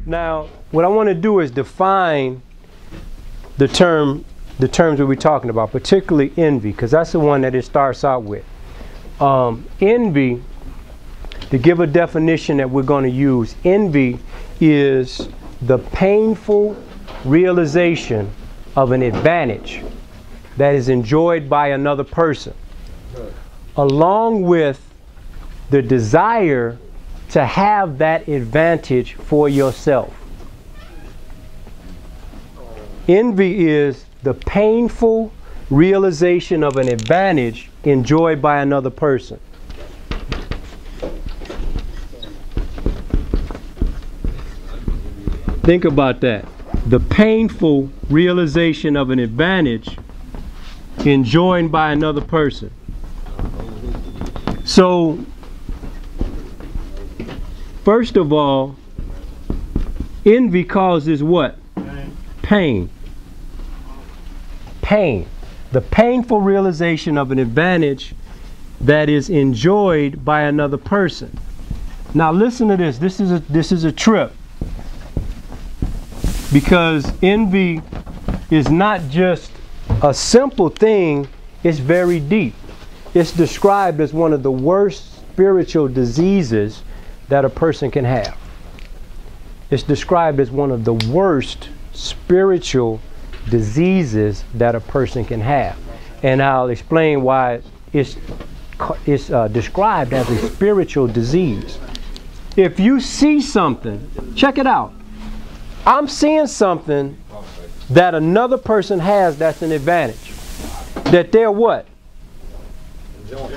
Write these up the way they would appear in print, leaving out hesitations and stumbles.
Now, what I want to do is define the terms that we're talking about, particularly envy, because that's the one that it starts out with. Envy, to give a definition that we're going to use, envy is the painful realization of an advantage that is enjoyed by another person, along with the desire to have that advantage for yourself. Envy is the painful realization of an advantage enjoyed by another person. Think about that. The painful realization of an advantage enjoyed by another person. So, first of all, envy causes what? Pain. Pain. The painful realization of an advantage that is enjoyed by another person. Now listen to this. This is a trip. Because envy is not just a simple thing, it's very deep. It's described as one of the worst spiritual diseases that a person can have. It's described as one of the worst spiritual diseases that a person can have. And I'll explain why it's described as a spiritual disease. If you see something, check it out. I'm seeing something that another person has that's an advantage. That they're what?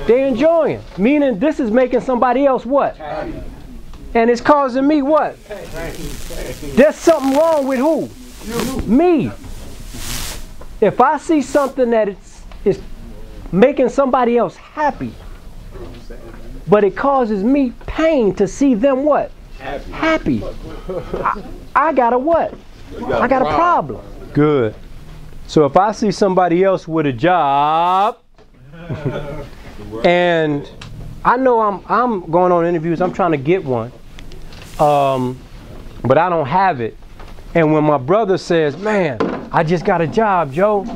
They're enjoying. Meaning this is making somebody else what? And it's causing me what? There's something wrong with who? Me. If I see something that is making somebody else happy, but it causes me pain to see them what? Happy. I got a what? I got a problem. Good. So if I see somebody else with a job, and I know I'm going on interviews, I'm trying to get one, but I don't have it. And when my brother says, man, I just got a job, Joe,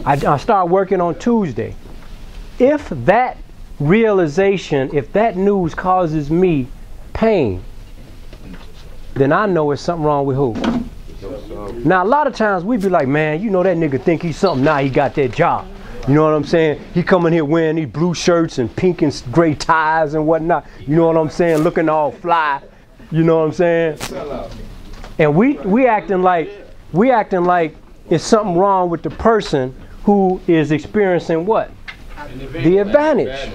I start working on Tuesday. If that realization, if that news causes me pain, then I know it's something wrong with who? Now, a lot of times we be like, man, you know that nigga think he's something now he got that job. You know what I'm saying? He coming here wearing these blue shirts and pink and gray ties and whatnot. You know what I'm saying? Looking all fly. You know what I'm saying? And we acting like it's something wrong with the person who is experiencing what? The advantage.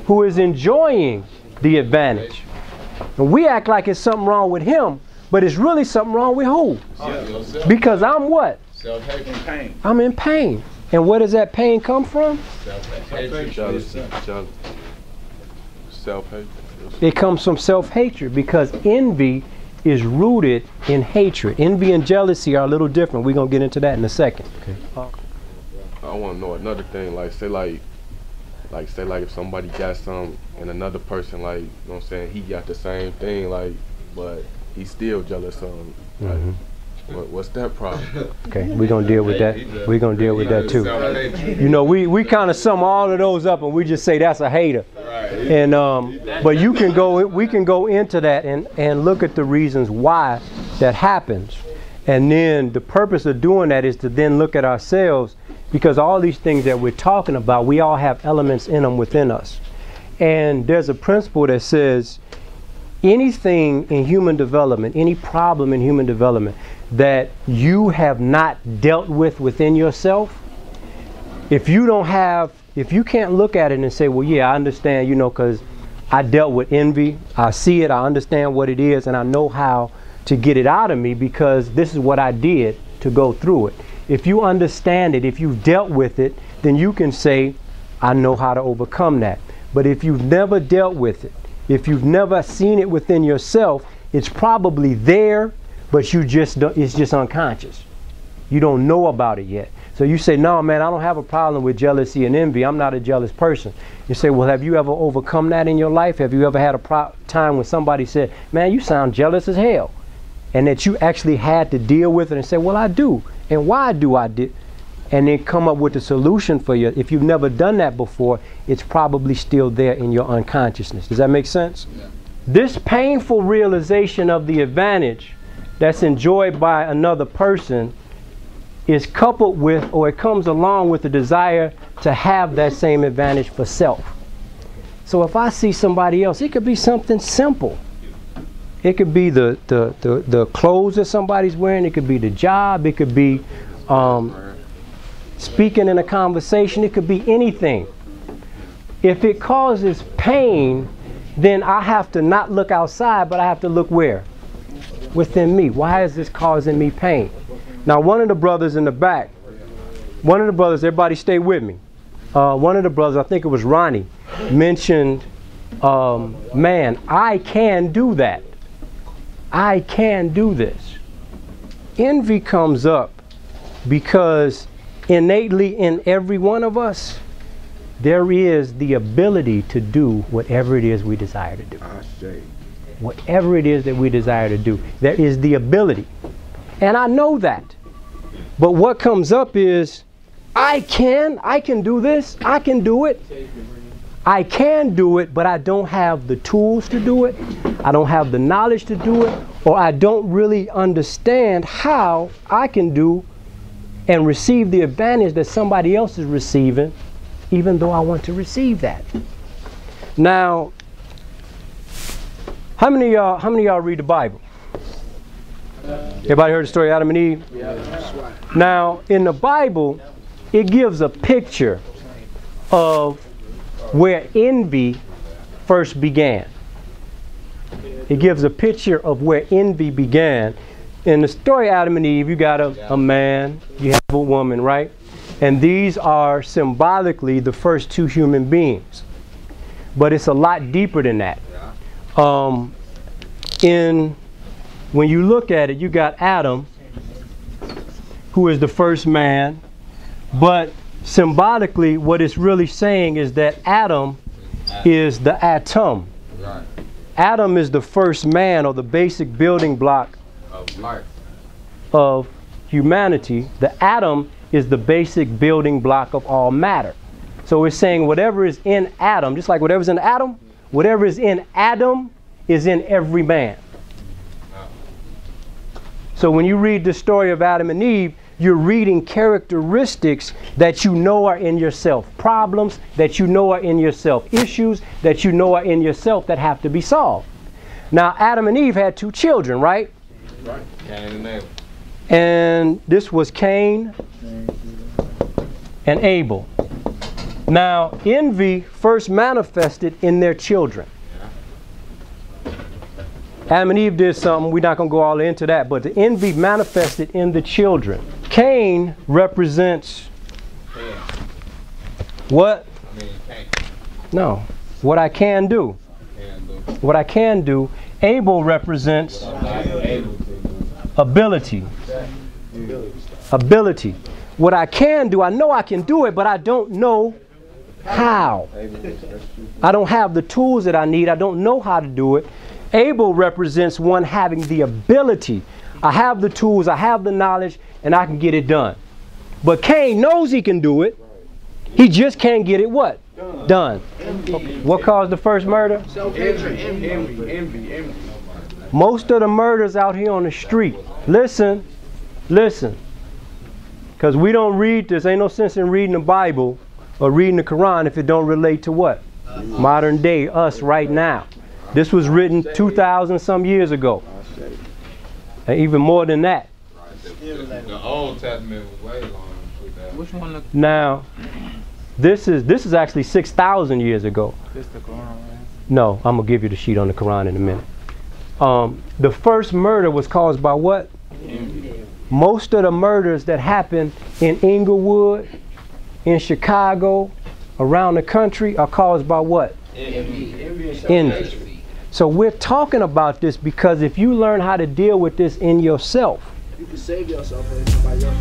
Who is enjoying the advantage. And we act like it's something wrong with him, but it's really something wrong with who? Because I'm what? Self-hate. I'm in pain. And where does that pain come from? Self-hatred. It comes from self-hatred because envy is rooted in hatred. Envy and jealousy are a little different. We're going to get into that in a second. Okay. I want to know another thing, say if somebody got some and another person, like, you know what I'm saying, he got the same thing, like, but he's still jealous of him. Like, what's that problem? Okay, we're going to deal with that. We're going to deal with that too. You know, we kind of sum all of those up and we just say that's a hater. And but we can go into that and look at the reasons why that happens. And then the purpose of doing that is to then look at ourselves, because all these things that we're talking about, we all have elements in them within us. And there's a principle that says anything in human development, any problem in human development that you have not dealt with within yourself, if you can't look at it and say, well, yeah, I understand, you know, because I dealt with envy, I see it, I understand what it is, and I know how to get it out of me because this is what I did to go through it. If you understand it, if you've dealt with it, then you can say, I know how to overcome that. But if you've never dealt with it, if you've never seen it within yourself, it's probably there, but it's just unconscious. You don't know about it yet. So you say, no, man, I don't have a problem with jealousy and envy. I'm not a jealous person. You say, well, have you ever overcome that in your life? Have you ever had a time when somebody said, man, you sound jealous as hell? and that you actually had to deal with it and say, well, I do, and why do I do, and then come up with a solution for you. If you've never done that before, it's probably still there in your unconsciousness. Does that make sense? Yeah. This painful realization of the advantage that's enjoyed by another person is coupled with, or it comes along with, the desire to have that same advantage for self. So if I see somebody else, it could be something simple. It could be the clothes that somebody's wearing. It could be the job. It could be speaking in a conversation. It could be anything. If it causes pain, then I have to not look outside, but I have to look where? Within me. Why is this causing me pain? Now, one of the brothers in the back, everybody stay with me. One of the brothers, I think it was Ronnie, mentioned, man, I can do that. I can do this. Envy comes up because innately in every one of us, there is the ability to do whatever it is we desire to do. Whatever it is that we desire to do, there is the ability. And I know that. But what comes up is, I can do this, I can do it. I can do it, but I don't have the tools to do it. I don't have the knowledge to do it, or I don't really understand how I can do and receive the advantage that somebody else is receiving, even though I want to receive that. Now, how many of y'all read the Bible? Everybody heard the story of Adam and Eve? Yeah. Now, in the Bible, it gives a picture of where envy first began. It gives a picture of where envy began. In the story of Adam and Eve, you got a man, you have a woman, right? And these are symbolically the first two human beings. But it's a lot deeper than that. When you look at it, you got Adam, who is the first man, but symbolically what it's really saying is that Adam is the atom. Right. Adam is the first man, or the basic building block of life, of humanity. The atom is the basic building block of all matter. So it's saying whatever is in Adam, just like whatever's in Adam, whatever is in Adam is in every man. So when you read the story of Adam and Eve, you're reading characteristics that you know are in yourself, problems that you know are in yourself, issues that you know are in yourself that have to be solved. Now, Adam and Eve had two children, right? Right. Cain and Abel. And this was Cain and Abel. Now, envy first manifested in their children. Adam and Eve did something, we're not going to go all into that, but the envy manifested in the children. Cain represents what? No, what I can do. What I can do. Abel represents ability. Ability. What I can do, I know I can do it, but I don't know how. I don't have the tools that I need. I don't know how to do it. Abel represents one having the ability. I have the tools, I have the knowledge, and I can get it done. But Cain knows he can do it. He just can't get it what? Done. Okay. What caused the first murder? Envy. Most of the murders out here on the street. Listen. Because we don't read this. Ain't no sense in reading the Bible or reading the Quran if it don't relate to what? Modern day, us right now. This was written 2,000 some years ago. And even more than that. The Old Testament was way longer than 2000. Now, this is actually 6,000 years ago. This the Quran, right? No, I'm gonna give you the sheet on the Quran in a minute. The first murder was caused by what? Envy. Most of the murders that happened in Inglewood, in Chicago, around the country are caused by what? Envy. So we're talking about this because if you learn how to deal with this in yourself, you can save yourself and somebody else.